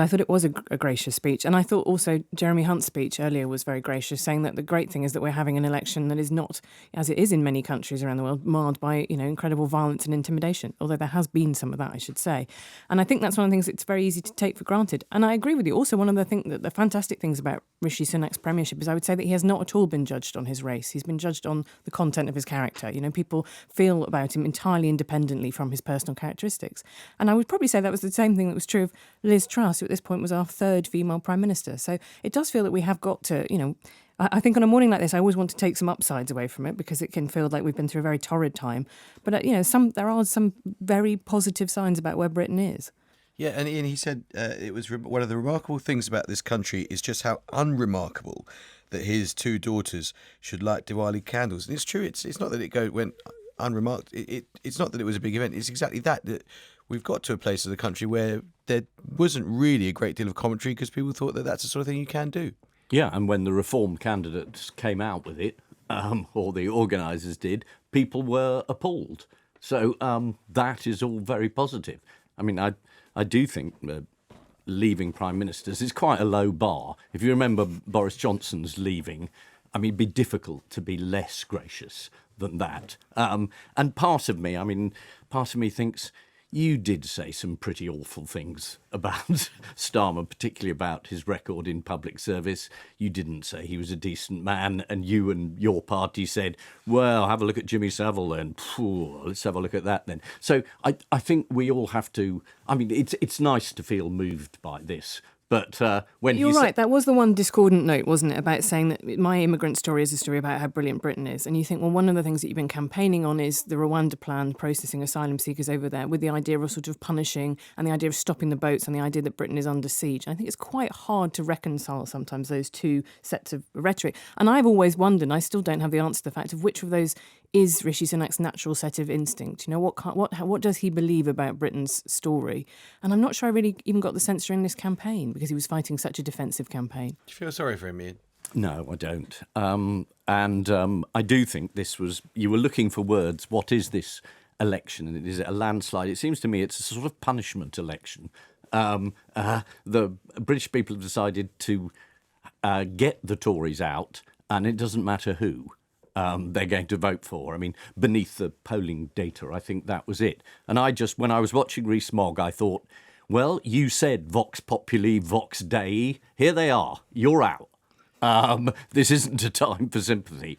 I thought it was a gracious speech. And I thought also Jeremy Hunt's speech earlier was very gracious, saying that the great thing is that we're having an election that is not, as it is in many countries around the world, marred by, incredible violence and intimidation, although there has been some of that, I should say. And I think that's one of the things that's very easy to take for granted. And I agree with you. Also, one of the fantastic things about Rishi Sunak's premiership is I would say that he has not at all been judged on his race. He's been judged on the content of his character. People feel about him entirely independently from his personal characteristics. And I would probably say that was the same thing that was true of Liz Truss, who at this point was our third female prime minister. So it does feel that we have got to, I think on a morning like this, I always want to take some upsides away from it because it can feel like we've been through a very torrid time. But, there are some very positive signs about where Britain is. Yeah, and Ian, he said it was one of the remarkable things about this country is just how unremarkable that his two daughters should light Diwali candles. And it's true, it's not that it went unremarked. It's not that it was a big event. It's exactly that we've got to a place of the country where there wasn't really a great deal of commentary because people thought that that's the sort of thing you can do. Yeah, and when the Reform candidates came out with it, or the organisers did, people were appalled. So that is all very positive. I mean, I do think leaving prime ministers is quite a low bar. If you remember Boris Johnson's leaving, I mean, it'd be difficult to be less gracious than that. And part of me thinks you did say some pretty awful things about Starmer, particularly about his record in public service. You didn't say he was a decent man, and you and your party said, well, have a look at Jimmy Savile then. Let's have a look at that then. So I think we all have to... I mean, it's nice to feel moved by this. But when You're right, that was the one discordant note, wasn't it, about saying that my immigrant story is a story about how brilliant Britain is. And you think, well, one of the things that you've been campaigning on is the Rwanda plan, processing asylum seekers over there, with the idea of sort of punishing and the idea of stopping the boats and the idea that Britain is under siege. And I think it's quite hard to reconcile sometimes those two sets of rhetoric. And I've always wondered, and I still don't have the answer to the fact of which of those is Rishi Sunak's natural set of instinct. What does he believe about Britain's story? And I'm not sure I really even got the sense during this campaign because he was fighting such a defensive campaign. Do you feel sorry for him, Ian? No, I don't. I do think this was... You were looking for words. What is this election? And is it a landslide? It seems to me it's a sort of punishment election. The British people have decided to get the Tories out, and it doesn't matter who they're going to vote for. I mean, beneath the polling data, I think that was it. And when I was watching Rees-Mogg, I thought, well, you said Vox Populi, Vox Dei. Here they are. You're out. This isn't a time for sympathy.